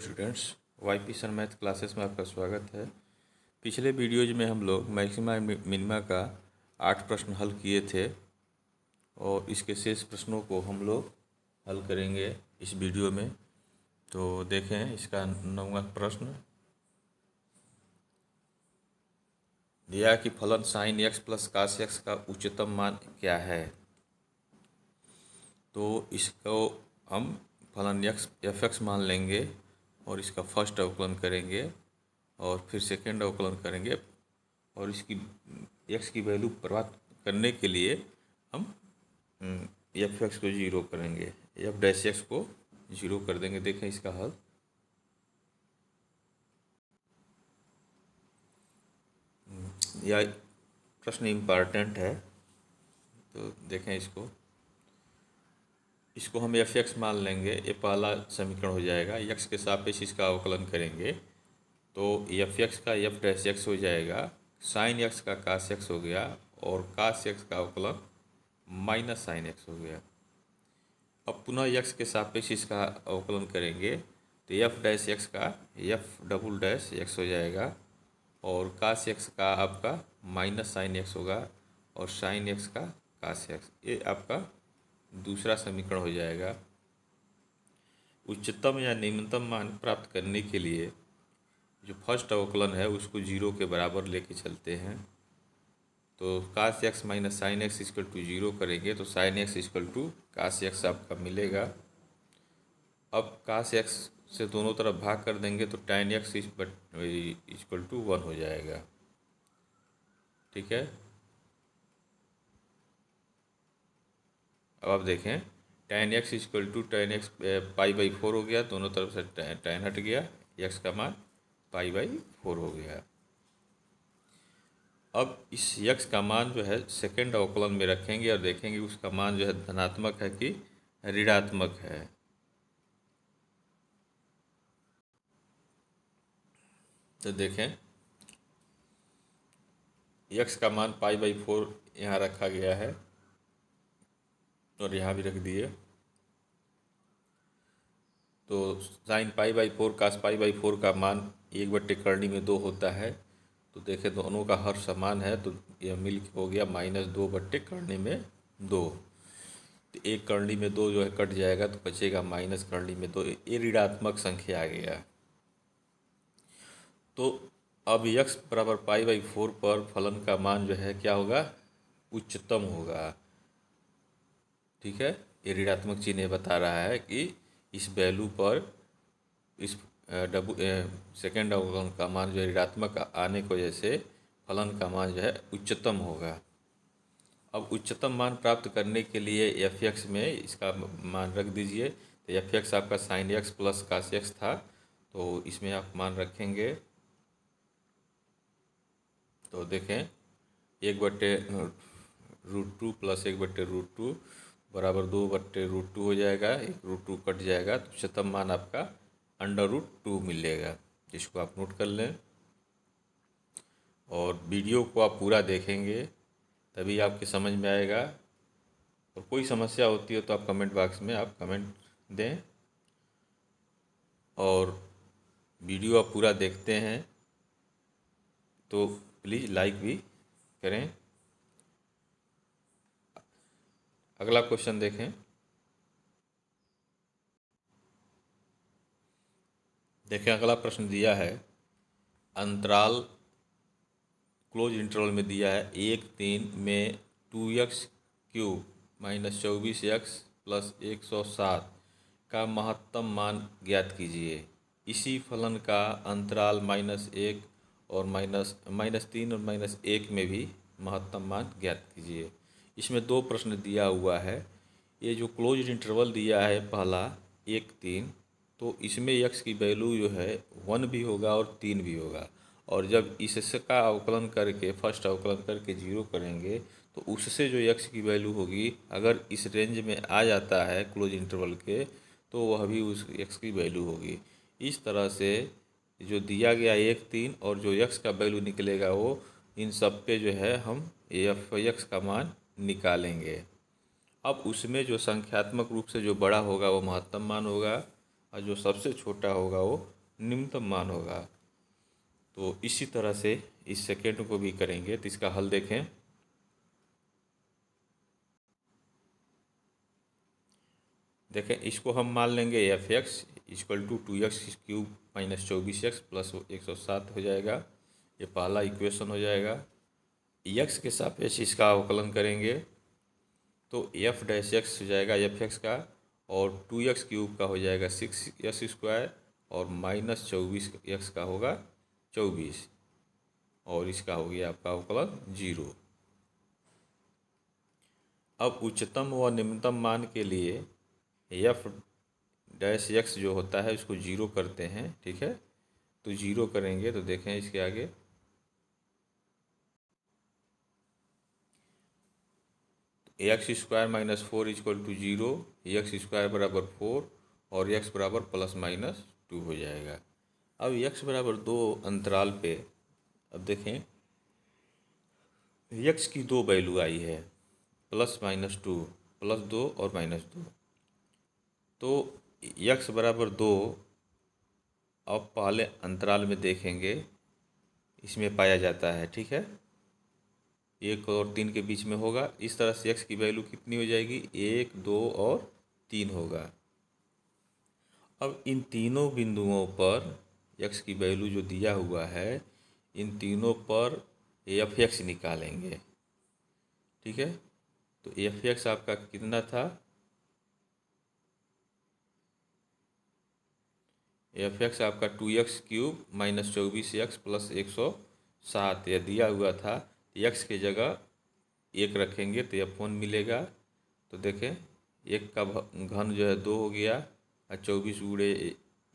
Students, YP sir math classes में आपका स्वागत है। पिछले वीडियोज में हम लोग मैक्सिमा मिनिमा का 8 प्रश्न हल किए थे और इसके शेष प्रश्नों को हम लोग हल करेंगे इस वीडियो में। तो देखें इसका 9वां प्रश्न दिया कि फलन sine x plus cos x का उच्चतम मान क्या है। तो इसको हम फलन एक्स एफ एक्स मान लेंगे और इसका फर्स्ट अवकलन करेंगे और फिर सेकेंड अवकलन करेंगे और इसकी एक्स की वैल्यू प्राप्त करने के लिए हम एफ एक्स को जीरो करेंगे, एफ डैश एक्स को जीरो कर देंगे। देखें इसका हल। यह प्रश्न इम्पॉर्टेंट है, तो देखें इसको हम एफ एक्स मान लेंगे। ये पहला समीकरण हो जाएगा। एक्स के सापेक्ष इसका अवकलन करेंगे तो एफ एक्स का एफ डैश एक्स हो जाएगा, साइन एक्स का कास एक्स हो गया और कास एक्स का अवकलन माइनस साइन एक्स हो गया। अब पुनः एक्स के सापेक्ष इसका अवकलन करेंगे तो एफ डैश एक्स का एफ डबल डैश एक्स हो जाएगा और कास एक्स का आपका माइनस साइन एक्स होगा और साइन एक्स का कास एक्स। ये आपका दूसरा समीकरण हो जाएगा। उच्चतम या निम्नतम मान प्राप्त करने के लिए जो फर्स्ट अवकलन है उसको जीरो के बराबर लेके चलते हैं। तो cos x minus sine x equal to zero करेंगे तो sine x equal to cos x आपका मिलेगा। अब कास एक्स से दोनों तरफ भाग कर देंगे तो टैन एक्स इक्वल टू 1 हो जाएगा। ठीक है। अब आप देखें tan x equal to tan x pi by 4 हो गया, दोनों तरफ से टैन हट गया, एक्स का मान पाई बाई 4 हो गया। अब इस एक्स का मान जो है सेकेंड अवकलन में रखेंगे और देखेंगे उसका मान जो है धनात्मक है कि ऋणात्मक है। तो देखें एक्स का मान पाई बाई 4 यहाँ रखा गया है और यहाँ भी रख दिए। तो sine pi by 4 cos pi by 4 का मान 1/2 होता है। तो देखें दोनों का हर समान है तो यह मिल के हो गया -2/2। तो एक करनी में 2 जो है कट जाएगा तो बचेगा माइनस करनी में 2। ये ऋणात्मक संख्या आ गया। तो अब x बराबर पाई बाई 4 पर फलन का मान जो है क्या होगा, उच्चतम होगा। ठीक है। ये ऋणात्मक चिन्ह बता रहा है कि इस वैल्यू पर इस सेकेंड अवकलन का मान जो है ऋणात्मक आने की वजह से फलन का मान जो है उच्चतम होगा। अब उच्चतम मान प्राप्त करने के लिए एफ एक्स में इसका मान रख दीजिए। तो एफ एक्स आपका sine x plus cos x था, तो इसमें आप मान रखेंगे। तो देखें 1/√2 प्लस 1/√2 बराबर 2/√2 हो जाएगा। 1√2 कट जाएगा तो उच्चतम मान आपका √2 मिलेगा, जिसको आप नोट कर लें। और वीडियो को आप पूरा देखेंगे तभी आपके समझ में आएगा। और कोई समस्या होती है तो आप कमेंट बॉक्स में आप कमेंट दें और वीडियो आप पूरा देखते हैं तो प्लीज़ लाइक भी करें। अगला क्वेश्चन देखें। अगला प्रश्न दिया है अंतराल क्लोज इंटरवल में दिया है 1-3 में 2x³ माइनस 24x प्लस 107 का महत्तम मान ज्ञात कीजिए। इसी फलन का अंतराल -1 और -3 और -1 में भी महत्तम मान ज्ञात कीजिए। इसमें 2 प्रश्न दिया हुआ है। ये जो क्लोज इंटरवल दिया है पहला 1-3, तो इसमें x की वैल्यू जो है 1 भी होगा और 3 भी होगा। और जब इसका अवकलन करके फर्स्ट अवकलन करके जीरो करेंगे तो उससे जो x की वैल्यू होगी, अगर इस रेंज में आ जाता है क्लोज इंटरवल के, तो वह भी उस x की वैल्यू होगी। इस तरह से जो दिया गया 1-3 और जो x का वैल्यू निकलेगा वो इन सब पे जो है हम एफ एक्स का मान निकालेंगे। अब उसमें जो संख्यात्मक रूप से जो बड़ा होगा वो महत्तम मान होगा और जो सबसे छोटा होगा वो निम्नतम मान होगा। तो इसी तरह से इस सेकेंड को भी करेंगे। तो इसका हल देखें। देखें, इसको हम मान लेंगे f x equal to 2x³ minus 24x plus 107 हो जाएगा। ये पहला इक्वेशन हो जाएगा। x के सापेक्ष इसका अवकलन करेंगे तो एफ डैश एक्स हो जाएगा एफ एक्स का, और 2x³ का हो जाएगा 6x² और माइनस 24x का होगा 24, और इसका हो गया आपका अवकलन 0। अब उच्चतम व निम्नतम मान के लिए एफ डैश एक्स जो होता है उसको 0 करते हैं। ठीक है, तो 0 करेंगे तो देखें इसके आगे x² minus 4 equal to 0, x² बराबर 4 और x बराबर प्लस माइनस 2 हो जाएगा। अब x बराबर 2 अंतराल पे अब देखें x की दो वैल्यू आई है, प्लस माइनस 2, +2 और -2। तो x बराबर 2 अब पहले अंतराल में देखेंगे इसमें पाया जाता है। ठीक है, 1 और 3 के बीच में होगा। इस तरह से x की वैल्यू कितनी हो जाएगी, 1, 2 और 3 होगा। अब इन तीनों बिंदुओं पर x की वैल्यू जो दिया हुआ है, इन तीनों पर एफ एक्स निकालेंगे। ठीक है, तो एफ एक्स आपका कितना था, एफ एक्स आपका 2x³ माइनस 24x प्लस 107 यह दिया हुआ था। x के जगह 1 रखेंगे तो यह 1 मिलेगा। तो देखें 1 का घन जो है 2 हो गया, और 24 गुणे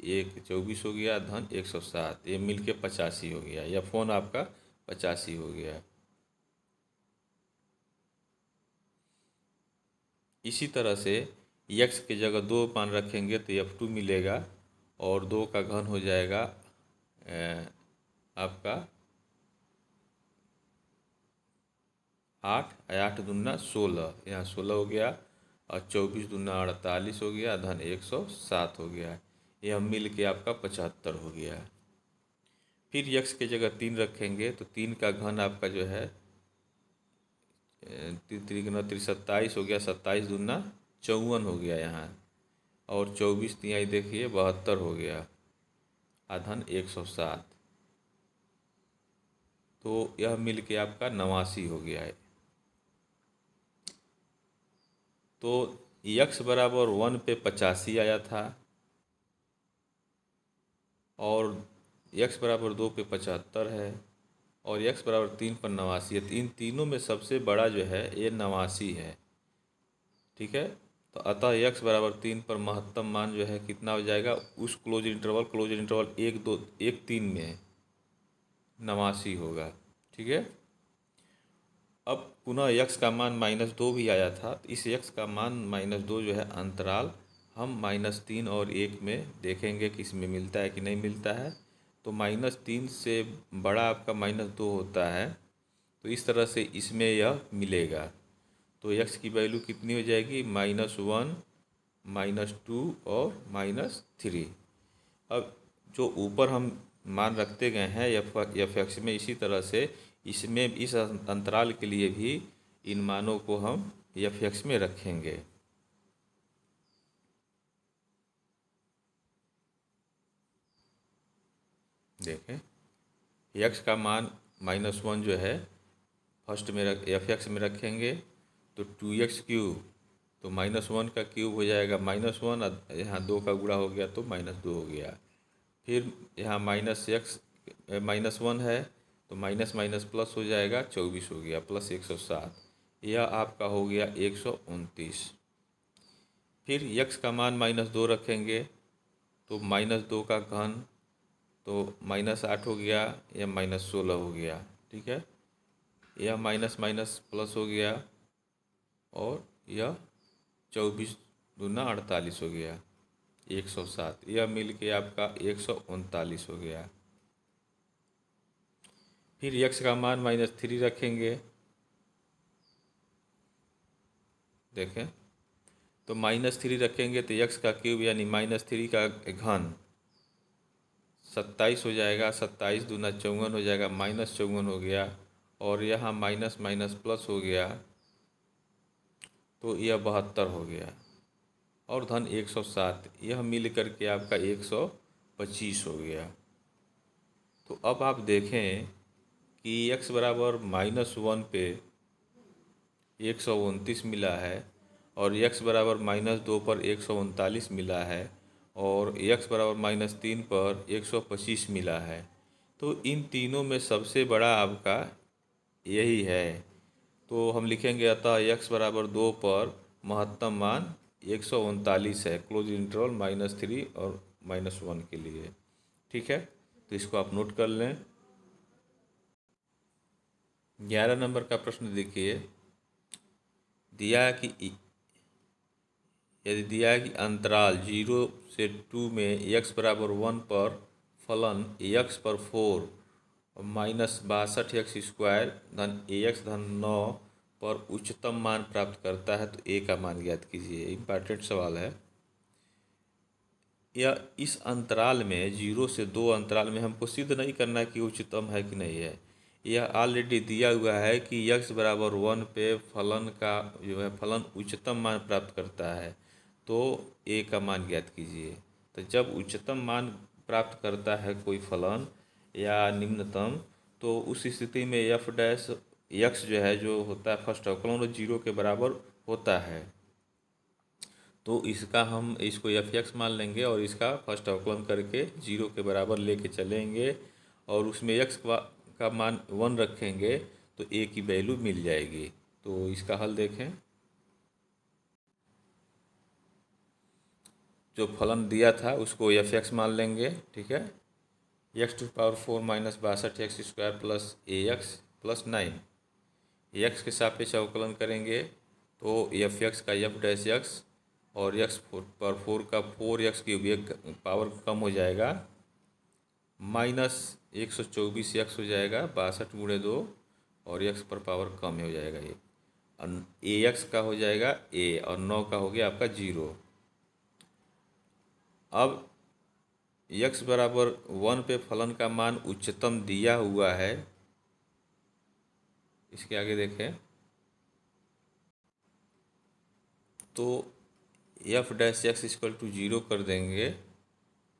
1 24 हो गया, धन 107, ये मिल के 85 हो गया। यह फ़ोन आपका 85 हो गया। इसी तरह से x के जगह 2 मान रखेंगे तो f2 मिलेगा, और 2 का घन हो जाएगा आपका 8, 8 दूना 16, यहाँ 16 हो गया, और 24 दूना 48 हो गया, धन 107 हो गया। यह मिल के आपका 75 हो गया। फिर x के जगह 3 रखेंगे तो 3 का घन आपका जो है 27 हो गया, 27 दूना 54 हो गया यहाँ, और 24 तिहाई देखिए 72 हो गया, आधन 107। तो यह मिल के आपका 89 हो गया है। तो x बराबर 1 पे 85 आया था, और x बराबर 2 पे 75 है, और x बराबर 3 पर 89 है। इन तीनों में सबसे बड़ा जो है ये 89 है। ठीक है, तो अतः x बराबर 3 पर महत्तम मान जो है कितना हो जाएगा, उस क्लोज इंटरवल 1, 2, 1, 3 में 89 होगा। ठीक है, अब पुनः x का मान -2 भी आया था, तो इस x का मान -2 जो है अंतराल हम -3 और 1 में देखेंगे कि इसमें मिलता है कि नहीं मिलता है। तो -3 से बड़ा आपका -2 होता है, तो इस तरह से इसमें यह मिलेगा। तो x की वैल्यू कितनी हो जाएगी, -1, -2 और -3। अब जो ऊपर हम मान रखते गए हैं एफ एक्स में, इसी तरह से इसमें इस अंतराल के लिए भी इन मानों को हम एफ एक्स में रखेंगे। देखें एक्स का मान -1 जो है फर्स्ट में एफ एक्स में रखेंगे तो 2x³ तो -1 का क्यूब हो जाएगा -1, यहाँ 2 का गुणा हो गया तो -2 हो गया। फिर यहाँ -1 है तो माइनस माइनस प्लस हो जाएगा, 24 हो गया, प्लस 107, यह आपका हो गया 129। फिर x का मान -2 रखेंगे तो -2 का घन तो -8 हो गया, यह -16 हो गया। ठीक है, यह माइनस माइनस प्लस हो गया, और यह 24 दूना 48 हो गया, 107, यह मिल के आपका 139 हो गया। फिर x का मान -3 रखेंगे। देखें तो -3 रखेंगे तो x का क्यूब यानी -3 का घन 27 हो जाएगा। 27 दूना 54 हो जाएगा, -54 हो गया, और यहाँ माइनस माइनस प्लस हो गया, तो यह 72 हो गया, और धन 107, यह मिल करके आपका 125 हो गया। तो अब आप देखें कि x बराबर -1 पे 129 मिला है, और x बराबर -2 पर 139 मिला है, और x बराबर -3 पर 125 मिला है। तो इन तीनों में सबसे बड़ा आपका यही है। तो हम लिखेंगे अतः x बराबर 2 पर महत्तम मान 139 है, क्लोज इंटरवल -3 और -1 के लिए। ठीक है, तो इसको आप नोट कर लें। 11 नंबर का प्रश्न देखिए, दिया है कि यदि दिया है कि अंतराल 0 से 2 में x बराबर 1 पर फलन x पर 4 -62x² धन ax धन 9 पर उच्चतम मान प्राप्त करता है, तो a का मान ज्ञात कीजिए। इम्पॉर्टेंट सवाल है। या इस अंतराल में 0 से 2 अंतराल में हमको सिद्ध नहीं करना है कि उच्चतम है कि नहीं है। यह ऑलरेडी दिया हुआ है कि x बराबर 1 पे फलन का जो है फलन उच्चतम मान प्राप्त करता है, तो a का मान ज्ञात कीजिए। तो जब उच्चतम मान प्राप्त करता है कोई फलन या निम्नतम, तो उस स्थिति में f डैश x जो है जो होता है फर्स्ट अवकलन, वो 0 के बराबर होता है। तो इसका हम इसको f(x) मान लेंगे और इसका फर्स्ट अवकलन करके 0 के बराबर लेके चलेंगे, और उसमें x का मान 1 रखेंगे तो a की वैल्यू मिल जाएगी। तो इसका हल देखें। जो फलन दिया था उसको f(x) मान लेंगे। ठीक है, x⁴ -62x² plus ax plus 9, x के सापेक्ष अवकलन करेंगे तो f(x) का f डैश x और x पर 4 का 4x³ एक पावर कम हो जाएगा, -124x हो जाएगा, 62 × 2, और x पर पावर कम हो जाएगा, ये ax का हो जाएगा a, और 9 का हो गया आपका 0। अब x बराबर 1 पे फलन का मान उच्चतम दिया हुआ है। इसके आगे देखें तो f dash x equal to 0 कर देंगे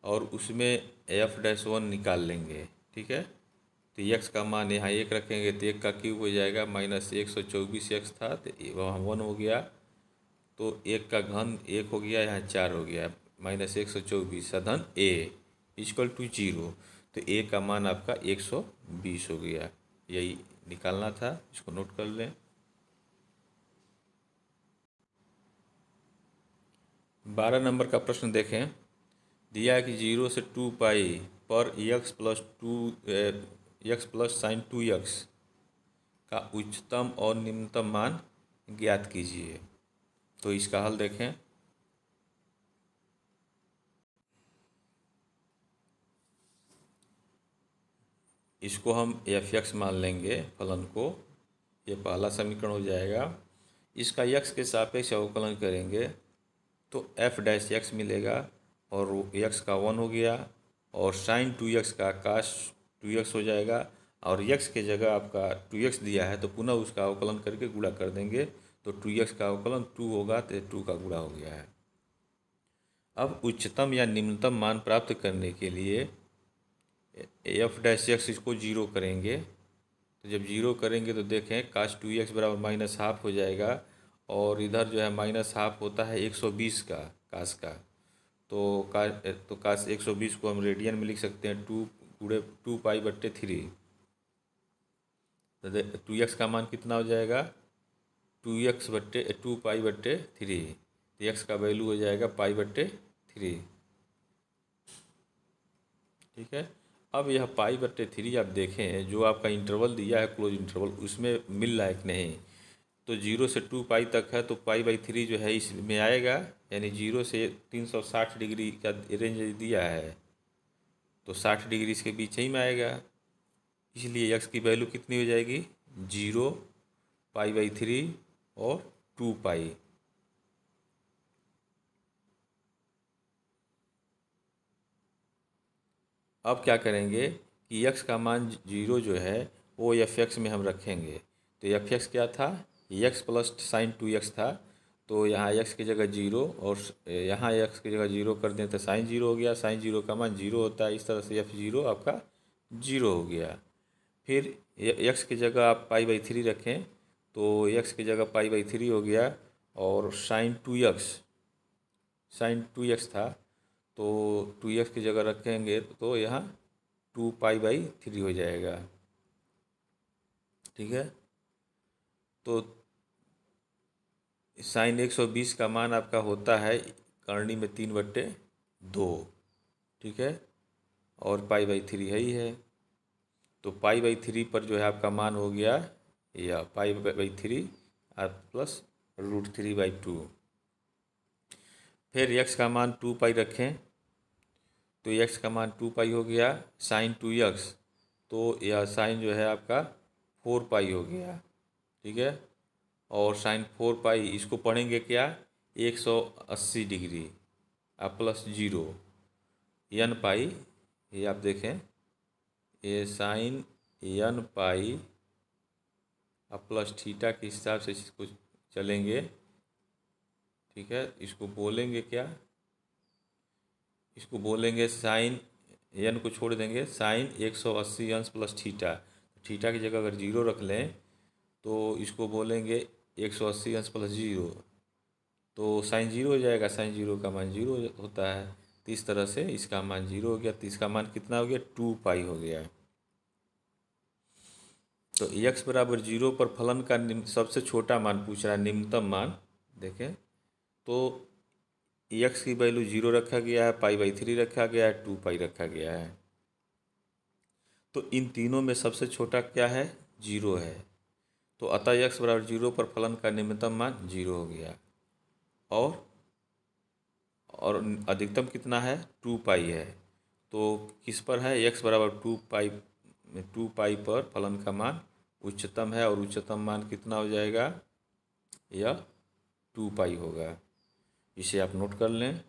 और उसमें f डैश 1 निकाल लेंगे। ठीक है, तो x का मान यहाँ 1 रखेंगे तो 1 का क्यूब हो जाएगा, -124x था तो वहाँ 1 हो गया, तो 1 का घन 1 हो गया, यहाँ 4 हो गया, -124 धन a इक्वल टू 0, तो a का मान आपका 120 हो गया। यही निकालना था, इसको नोट कर लें। 12 नंबर का प्रश्न देखें, दिया है कि 0 से 2 पाई पर x प्लस साइन 2x का उच्चतम और निम्नतम मान ज्ञात कीजिए। तो इसका हल देखें। इसको हम f(x) मान लेंगे फलन को, ये पहला समीकरण हो जाएगा। इसका x के सापेक्ष अवकलन करेंगे तो f डैश x मिलेगा, और x का 1 हो गया, और साइन 2x का काश 2x हो जाएगा, और x के जगह आपका 2x दिया है तो पुनः उसका अवकलन करके गुणा कर देंगे, तो 2x का अवकलन 2 होगा, तो 2 का गुणा हो गया है। अब उच्चतम या निम्नतम मान प्राप्त करने के लिए f डैश x इसको 0 करेंगे, तो जब 0 करेंगे तो देखें काश 2x बराबर -½ हो जाएगा, और इधर जो है -½ होता है 120 का काश का, तो काश 120 को हम रेडियन में लिख सकते हैं 2 पाई/3। तो 2x का मान कितना हो जाएगा 2 पाई/3, तो x का वैल्यू हो जाएगा पाई/3। ठीक है, अब यह पाई/3 आप देखें जो आपका इंटरवल दिया है क्लोज इंटरवल, उसमें मिल रहा है कि नहीं। तो 0 से 2 पाई तक है तो पाई/3 जो है इसमें आएगा, यानी 0 से 360 डिग्री का रेंज दिया है तो 60 डिग्री इसके बीच ही में आएगा, इसलिए x की वैल्यू कितनी हो जाएगी 0, पाई/3 और 2 पाई। अब क्या करेंगे कि यक्स का मान 0 जो है वो एफ एक्स में हम रखेंगे। तो एफ एक्स क्या था, यक्स प्लस साइन 2x था। तो यहाँ x की जगह 0 और यहाँ x की जगह 0 कर दें तो साइन 0 हो गया। साइन 0 का मान 0 होता है, इस तरह से f0 आपका 0 हो गया। फिर x की जगह आप π/3 रखें तो x की जगह π/3 हो गया। और साइन 2x था तो 2x की जगह रखेंगे तो यहाँ 2π/3 हो जाएगा। ठीक है, तो साइन 120 का मान आपका होता है करनी में 3/2। ठीक है, और π/3 है ही है। तो π/3 पर जो है आपका मान हो गया या π/3 और प्लस √3/2। फिर x का मान 2π रखें तो x का मान 2π हो गया। साइन 2x तो यह साइन जो है आपका 4π हो गया। ठीक है, और साइन 4π इसको पढ़ेंगे क्या, 180 डिग्री अब प्लस 0 n पाई। ये आप देखें, ये साइन n पाई अब प्लस थीटा के हिसाब से इसको चलेंगे। ठीक है, इसको बोलेंगे क्या, इसको बोलेंगे साइन n को छोड़ देंगे, साइन 180 अंश प्लस थीटा। थीटा की जगह अगर 0 रख लें तो इसको बोलेंगे 180 अंश प्लस 0 तो साइन 0 हो जाएगा। साइन 0 का मान 0 होता है। तो इस तरह से इसका मान 0 हो गया। तो इसका मान कितना हो गया, 2π हो गया। तो x बराबर 0 पर फलन का सबसे छोटा मान पूछ रहा है, निम्नतम मान देखें तो x की वैल्यू 0 रखा गया है, π/3 रखा गया है, 2π रखा गया है। तो इन तीनों में सबसे छोटा क्या है, 0 है। तो अतः x बराबर 0 पर फलन का निम्नतम मान 0 हो गया। और अधिकतम कितना है, 2π है। तो किस पर है, x बराबर 2π पर फलन का मान उच्चतम है। और उच्चतम मान कितना हो जाएगा, यह 2π होगा। इसे आप नोट कर लें।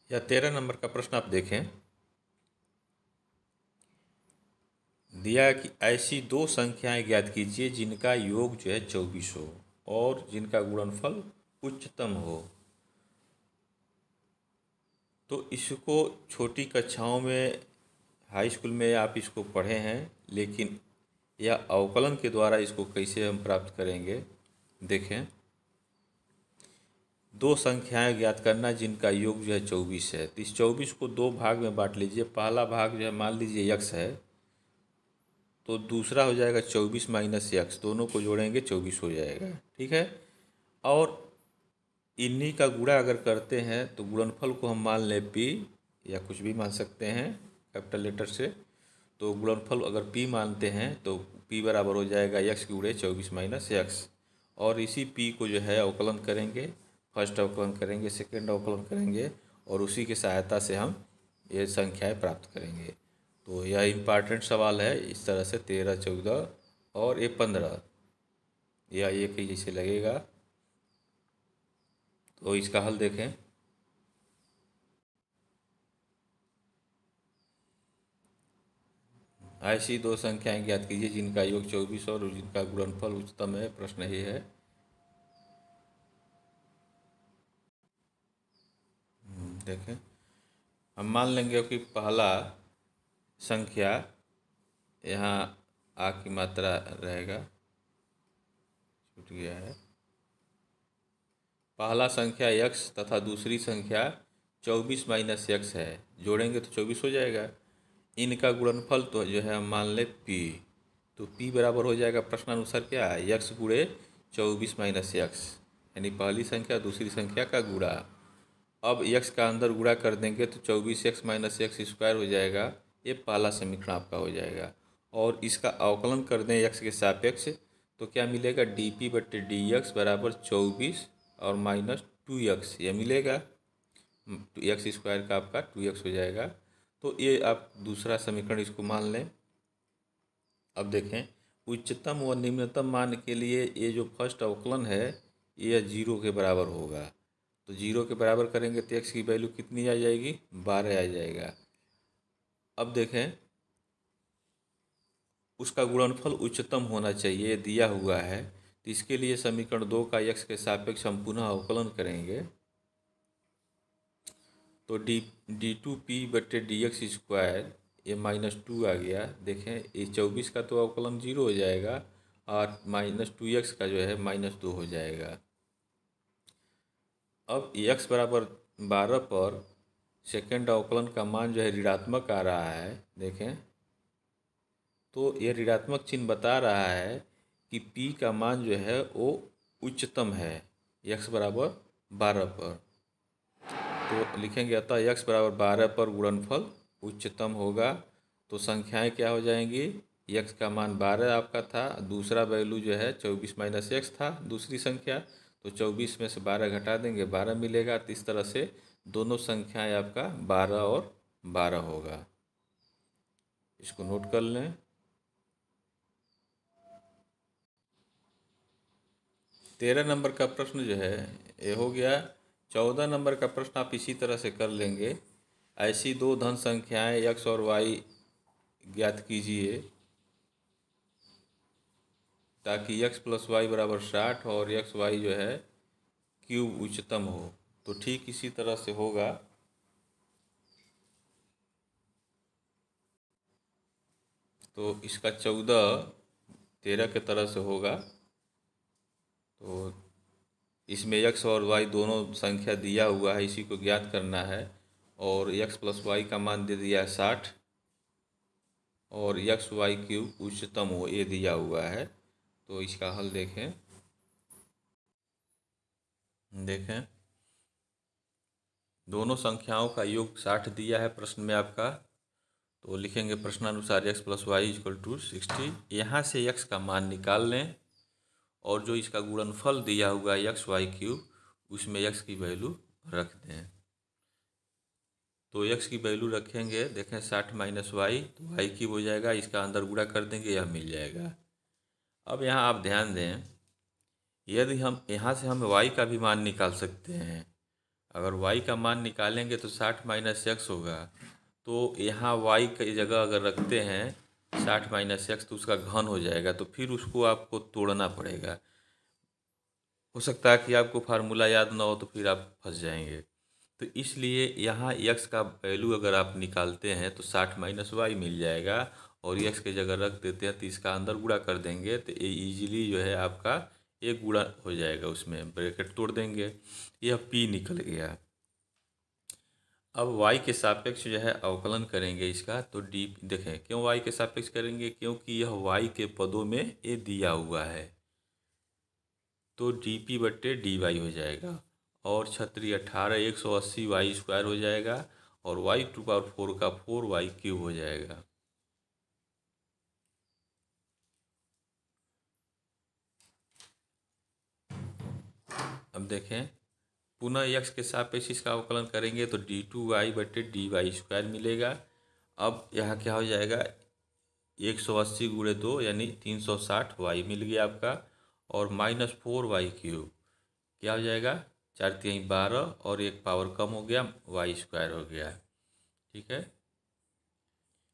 या 13 नंबर का प्रश्न आप देखें, दिया है कि ऐसी दो संख्याएं ज्ञात कीजिए जिनका योग जो है 24 हो और जिनका गुणनफल उच्चतम हो। तो इसको छोटी कक्षाओं में, हाई स्कूल में आप इसको पढ़े हैं, लेकिन यह अवकलन के द्वारा इसको कैसे हम प्राप्त करेंगे। देखें, दो संख्याएं ज्ञात करना जिनका योग जो है 24 है। तो इस 24 को दो भाग में बांट लीजिए। पहला भाग जो है मान लीजिए x है तो दूसरा हो जाएगा 24 माइनस x, दोनों को जोड़ेंगे 24 हो जाएगा। ठीक है, और इन्हीं का गुणा अगर करते हैं तो गुणनफल को हम मान लें p, या कुछ भी मान सकते हैं कैपिटल लेटर से। तो गुणनफल अगर p मानते हैं तो p बराबर हो जाएगा x गुणे 24 माइनस x। और इसी p को जो है अवकलन करेंगे, फर्स्ट अवकलन करेंगे, सेकेंड अवकलन करेंगे, और उसी की सहायता से हम ये संख्याएं प्राप्त करेंगे। तो यह इम्पॉर्टेंट सवाल है। इस तरह से 13, 14 और ये 15 या एक ही जैसे लगेगा। तो इसका हल देखें, ऐसी दो संख्याएं ज्ञात कीजिए जिनका योग 24 और जिनका गुणनफल उच्चतम है। प्रश्न ये है, देखें, हम मान लेंगे कि पहला संख्या यहाँ आ की मात्रा रहेगा, छूट गया है। पहला संख्या x तथा दूसरी संख्या 24 माइनस x है, जोड़ेंगे तो 24 हो जाएगा। इनका गुणनफल तो जो है हम मान लें p, तो p बराबर हो जाएगा प्रश्नानुसार क्या है, x गुणे 24 माइनस x, यानी पहली संख्या दूसरी संख्या का गुणा। अब x का अंदर गुणा कर देंगे तो 24x माइनस एक्स स्क्वायर हो जाएगा। ये पहला समीकरण आपका हो जाएगा। और इसका अवकलन कर दें x के सापेक्ष तो क्या मिलेगा, dp/dx बराबर 24 और माइनस 2x, यह मिलेगा। एक्स स्क्वायर का आपका 2x हो जाएगा। तो ये आप दूसरा समीकरण इसको मान लें। अब देखें, उच्चतम व निम्नतम मान के लिए ये जो फर्स्ट अवकलन है ये 0 के बराबर होगा। तो 0 के बराबर करेंगे तो x की वैल्यू कितनी आ जाएगी, 12 आ जाएगा। अब देखें उसका गुणनफल उच्चतम होना चाहिए, दिया हुआ है। तो इसके लिए समीकरण 2 का x के सापेक्ष हम पुनः अवकलन करेंगे। तो d2p/dx² ये -2 आ गया। देखें ये 24 का तो अवकलन 0 हो जाएगा और -2x का जो है -2 हो जाएगा। अब x बराबर 12 पर सेकेंड अवकलन का मान जो है ऋणात्मक आ रहा है। देखें तो ये ऋणात्मक चिन्ह बता रहा है कि p का मान जो है वो उच्चतम है x बराबर 12 पर। तो लिखेंगे अतः x बराबर 12 पर गुणनफल उच्चतम होगा। तो संख्याएं क्या हो जाएंगी, x का मान 12 आपका था, दूसरा वैल्यू जो है 24 - x था दूसरी संख्या, तो 24 में से 12 घटा देंगे 12 मिलेगा। तो इस तरह से दोनों संख्याएं आपका 12 और 12 होगा। इसको नोट कर लें। 13 नंबर का प्रश्न जो है ये हो गया। 14 नंबर का प्रश्न आप इसी तरह से कर लेंगे। ऐसी दो धन संख्याएं x और y ज्ञात कीजिए ताकि x + y = 60 और x y जो है क्यूब उच्चतम हो। तो ठीक इसी तरह से होगा। तो इसका 13 के तरह से होगा। तो इसमें x और y दोनों संख्या दिया हुआ है, इसी को ज्ञात करना है। और x + y का मान दे दिया है 60 और x y क्यूब उच्चतम हो ये दिया हुआ है। तो इसका हल देखें। दोनों संख्याओं का योग 60 दिया है प्रश्न में आपका। तो लिखेंगे प्रश्नानुसार x + y = 60। यहाँ से x का मान निकाल लें और जो इसका गुणनफल दिया हुआ है x y क्यूब उसमें x की वैल्यू रख दें। तो x की वैल्यू रखेंगे। देखें 60 - y तो y क्यूब हो जाएगा, इसका अंदर गुणा कर देंगे यह मिल जाएगा। अब यहाँ आप ध्यान दें, यदि हम यहाँ से हम y का भी मान निकाल सकते हैं। अगर y का मान निकालेंगे तो 60 - x होगा। तो यहाँ y की जगह अगर रखते हैं 60 - x तो उसका घन हो जाएगा। तो फिर उसको आपको तोड़ना पड़ेगा। हो सकता है कि आपको फार्मूला याद ना हो तो फिर आप फंस जाएंगे। तो इसलिए यहाँ x का वैल्यू अगर आप निकालते हैं तो 60 - y मिल जाएगा और x की जगह रख देते हैं तो इसका अंदर गुणा कर देंगे तो ये ईजिली जो है आपका एक गुणा हो जाएगा, उसमें ब्रैकेट तोड़ देंगे, यह p निकल गया। अब y के सापेक्ष जो है अवकलन करेंगे इसका। तो d देखें क्यों y के सापेक्ष करेंगे, क्योंकि यह y के पदों में ये दिया हुआ है। तो dp/dy हो जाएगा और 36 18 180y² हो जाएगा और y⁴ का 4y³ हो जाएगा। अब देखें पुनः x के सापेक्ष इसका अवकलन करेंगे तो d2y/dy² मिलेगा। अब यहाँ क्या हो जाएगा, 180 × 2 यानी 360y मिल गया आपका और -4y³ क्या हो जाएगा, 4 × 3 = 12 और एक पावर कम हो गया y² हो गया। ठीक है,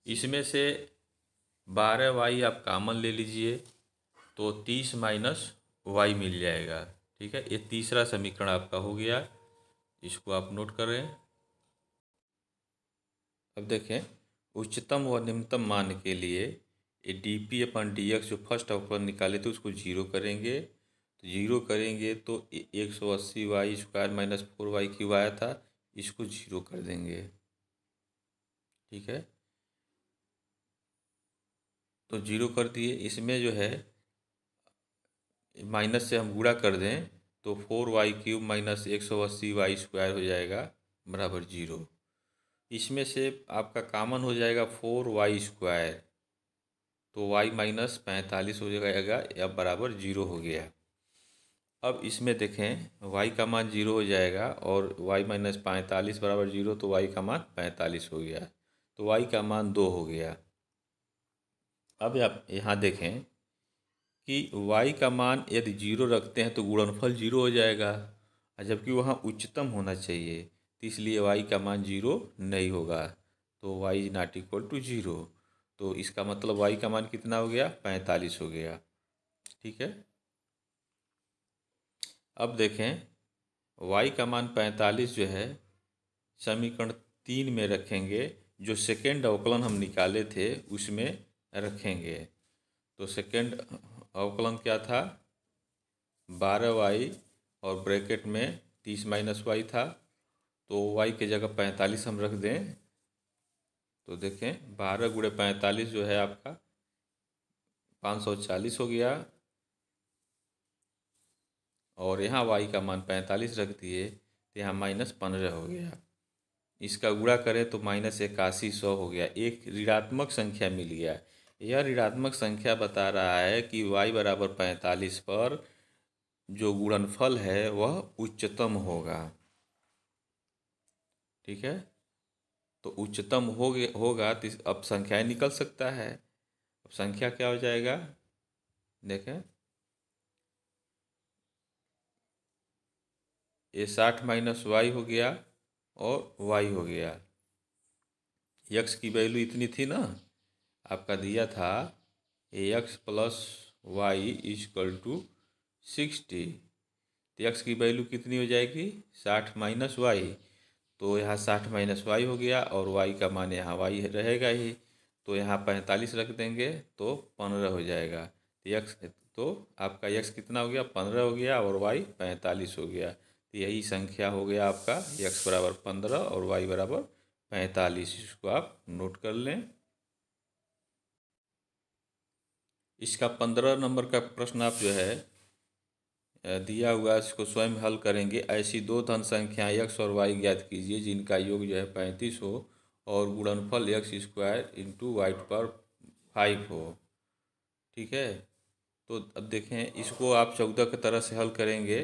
इसमें से 12y आप कॉमन ले लीजिए तो 30 - y मिल जाएगा। ठीक है, ये तीसरा समीकरण आपका हो गया, इसको आप नोट करें। अब देखें उच्चतम व निम्नतम मान के लिए ये dp/dx जो फर्स्ट अवकलन निकाले थे उसको 0 करेंगे। तो 0 करेंगे तो 180y² - 4y³ आया था, इसको 0 कर देंगे। ठीक है, तो 0 कर दिए। इसमें जो है माइनस से हम गुणा कर दें तो 4y³ - 180y² हो जाएगा बराबर 0। इसमें से आपका कॉमन हो जाएगा 4y², तो y - 45 हो जाएगा या बराबर 0 हो गया। अब इसमें देखें y का मान 0 हो जाएगा और y - 45 = 0 तो y का मान 45 हो गया, तो y का मान 2 हो गया। अब आप यहाँ देखें कि y का मान यदि 0 रखते हैं तो गुणनफल 0 हो जाएगा जबकि वहाँ उच्चतम होना चाहिए, तो इसलिए y का मान 0 नहीं होगा। तो y is not equal to 0। तो इसका मतलब y का मान कितना हो गया, 45 हो गया। ठीक है, अब देखें y का मान 45 जो है समीकरण 3 में रखेंगे, जो सेकेंड अवकलन हम निकाले थे उसमें रखेंगे। तो सेकेंड अवकलन क्या था, 12y और ब्रैकेट में 30 माइनस वाई था। तो y की जगह 45 हम रख दें, तो देखें 12 गुणे 45 जो है आपका 540 हो गया, और यहाँ y का मान 45 रख दिए तो यहाँ -15 हो गया। इसका गुणा करें तो -8100 हो गया, एक ऋणात्मक संख्या मिल गया। यह ऋणात्मक संख्या बता रहा है कि y बराबर 45 पर जो गुणनफल है वह उच्चतम होगा। ठीक है, तो उच्चतम होगा तो अब संख्याएं निकल सकता है। अब संख्या क्या हो जाएगा, देखें ये 60 माइनस वाई हो गया और y हो गया। x की वैल्यू इतनी थी ना, आपका दिया था x plus y equal to 60। तो x की वैल्यू कितनी हो जाएगी, 60 माइनस वाई। तो यहाँ 60 माइनस वाई हो गया और y का मान यहाँ y रहेगा ही, तो यहाँ 45 रख देंगे तो 15 हो जाएगा। तो आपका x कितना हो गया, 15 हो गया और y 45 हो गया। तो यही संख्या हो गया आपका x बराबर 15 और y बराबर 45। इसको आप नोट कर लें। इसका 15 नंबर का प्रश्न आप जो है दिया हुआ इसको स्वयं हल करेंगे। ऐसी दो धन संख्याएं x और y ज्ञात कीजिए जिनका योग जो है 35 हो और गुणनफल x² इंटू वाई पर 5 हो। ठीक है, तो अब देखें इसको आप 14 की तरह से हल करेंगे,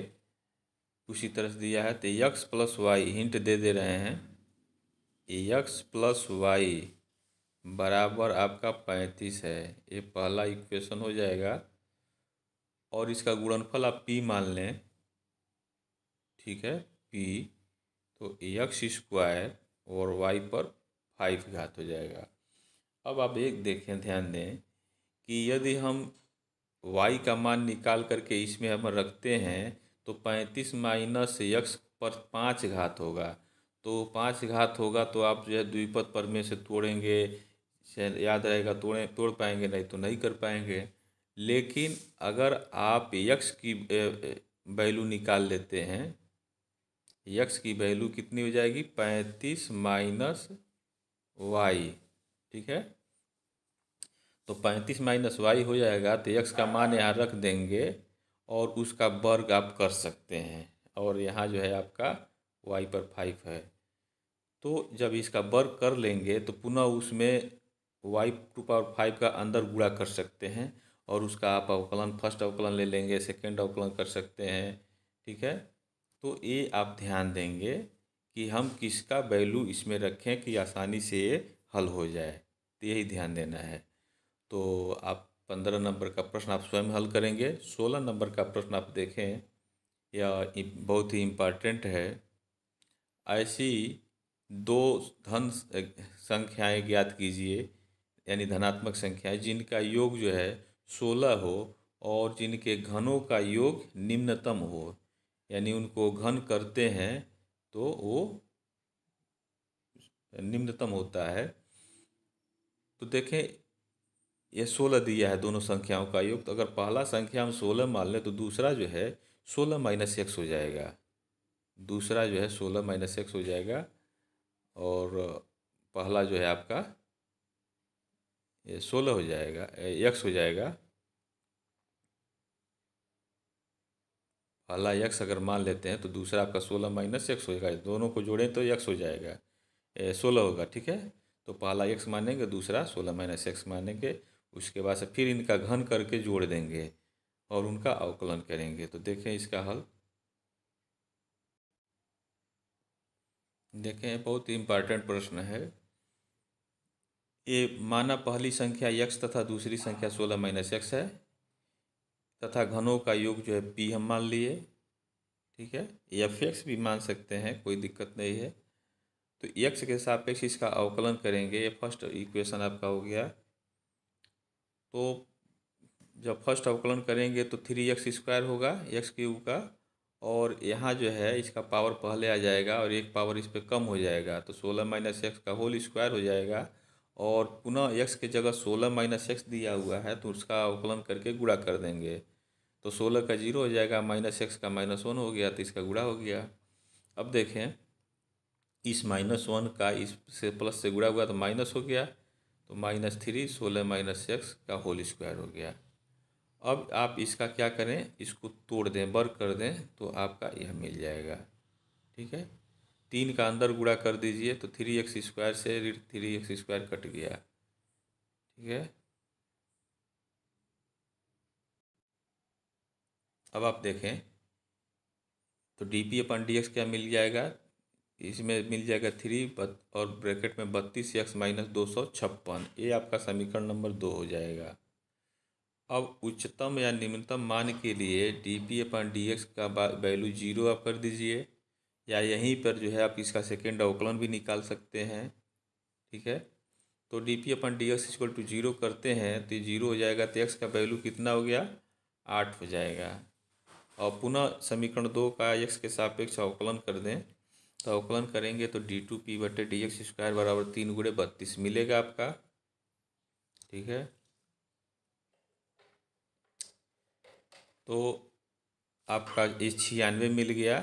उसी तरह से दिया है। तो x प्लस वाई, हिंट दे रहे हैं, x प्लस वाई बराबर आपका 35 है, ये पहला इक्वेशन हो जाएगा। और इसका गुणनफल आप p मान लें। ठीक है, p, तो x² और y पर 5 घात हो जाएगा। अब आप एक देखें, ध्यान दें कि यदि हम y का मान निकाल करके इसमें हम रखते हैं तो 35 माइनस x पर 5 घात होगा। तो 5 घात होगा तो आप जो है द्विपद पर में से तोड़ेंगे, याद रहेगा, तोड़ पाएंगे, नहीं तो नहीं कर पाएंगे। लेकिन अगर आप x की वैल्यू निकाल लेते हैं, x की वैल्यू कितनी हो जाएगी, 35 माइनस वाई। ठीक है, तो 35 माइनस वाई हो जाएगा, तो x का मान यहाँ रख देंगे और उसका वर्ग आप कर सकते हैं। और यहाँ जो है आपका y पर 5 है, तो जब इसका वर्ग कर लेंगे तो पुनः उसमें y⁵ का अंदर गुणा कर सकते हैं और उसका आप अवकलन, फर्स्ट अवकलन ले लेंगे, सेकेंड अवकलन कर सकते हैं। ठीक है, तो ये आप ध्यान देंगे कि हम किसका वैल्यू इसमें रखें कि आसानी से ये हल हो जाए, तो यही ध्यान देना है। तो आप 15 नंबर का प्रश्न आप स्वयं हल करेंगे। 16 नंबर का प्रश्न आप देखें, यह बहुत ही इम्पॉर्टेंट है। ऐसी दो धन संख्याएं ज्ञात कीजिए, यानी धनात्मक संख्याएं जिनका योग जो है 16 हो और जिनके घनों का योग निम्नतम हो, यानी उनको घन करते हैं तो वो निम्नतम होता है। तो देखें ये 16 दिया है दोनों संख्याओं का योग, तो अगर पहला संख्या हम 16 मान लें तो दूसरा जो है 16 माइनस x हो जाएगा। दूसरा जो है 16 माइनस x हो जाएगा और पहला जो है आपका ये 16 हो जाएगा, x हो जाएगा। पहला x अगर मान लेते हैं तो दूसरा आपका 16 माइनस x होएगा, दोनों को जोड़ें तो x हो जाएगा, 16 होगा। ठीक है, तो पहला x मानेंगे, दूसरा 16 माइनस x मानेंगे, उसके बाद से फिर इनका घन करके जोड़ देंगे और उनका अवकलन करेंगे। तो देखें इसका हल, देखें बहुत ही इम्पॉर्टेंट प्रश्न है। ये माना पहली संख्या x तथा दूसरी संख्या 16 माइनस x है तथा घनों का योग जो है p हम मान लिए। ठीक है, एफ एक्स भी मान सकते हैं, कोई दिक्कत नहीं है। तो एक्स के सापेक्ष इसका अवकलन करेंगे, ये फर्स्ट इक्वेशन आपका हो गया। तो जब फर्स्ट अवकलन करेंगे तो 3x² होगा एक्स क्यूब का, और यहाँ जो है इसका पावर पहले आ जाएगा और एक पावर इस पर कम हो जाएगा, तो 16 - x का होल स्क्वायर हो जाएगा। और पुनः x की जगह 16 - x दिया हुआ है तो उसका अवकलन करके गुणा कर देंगे, तो 16 का 0 हो जाएगा, -x का -1 हो गया, तो इसका गुणा हो गया। अब देखें, इस -1 का इस से प्लस से गुणा हुआ तो माइनस हो गया, तो -3 16 - x का होल स्क्वायर हो गया। अब आप इसका क्या करें, इसको तोड़ दें, वर्ग कर दें, तो आपका यह मिल जाएगा। ठीक है, 3 का अंदर गुणा कर दीजिए तो 3x² से 3x² कट गया। ठीक है, अब आप देखें तो dp/dx क्या मिल जाएगा, इसमें मिल जाएगा 3 और ब्रैकेट में 32x - 256, ये आपका समीकरण नंबर 2 हो जाएगा। अब उच्चतम या निम्नतम मान के लिए dp/dx का वैल्यू 0 आप कर दीजिए, या यहीं पर जो है आप इसका सेकेंड अवकलन भी निकाल सकते हैं। ठीक है, तो dp/dx = 0 करते हैं तो 0 हो जाएगा, तो x का वैल्यू कितना हो गया, 8 हो जाएगा। और पुनः समीकरण 2 का x के सापेक्ष अवकलन कर दें, तो अवकलन करेंगे तो d2p/dx² = 3 × 32 मिलेगा आपका। ठीक है, तो आपका इस 96 मिल गया।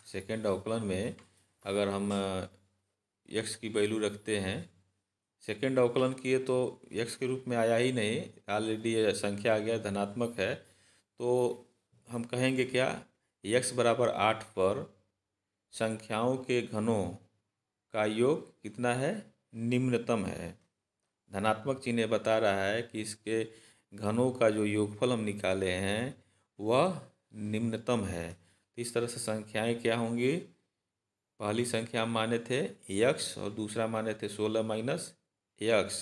सेकेंड अवकलन में अगर हम x की वैल्यू रखते हैं, सेकेंड अवकलन किए तो x के रूप में आया ही नहीं, ऑलरेडी संख्या आ गया, धनात्मक है, तो हम कहेंगे क्या, x = 8 पर संख्याओं के घनों का योग कितना है, निम्नतम है। धनात्मक चिन्ह बता रहा है कि इसके घनों का जो योगफल हम निकाले हैं वह निम्नतम है। तो इस तरह से संख्याएं क्या होंगी, पहली संख्या हम माने थे x और दूसरा माने थे 16 - x,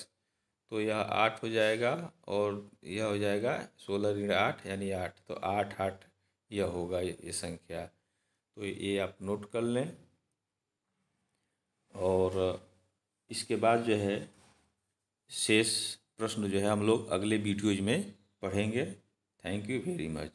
तो यह 8 हो जाएगा, और यह हो जाएगा 16 × 8 यानी 8, तो 8 8 यह होगा ये संख्या। तो ये आप नोट कर लें, और इसके बाद जो है शेष प्रश्न जो है हम लोग अगले वीडियोज में पढ़ेंगे। Thank you very much.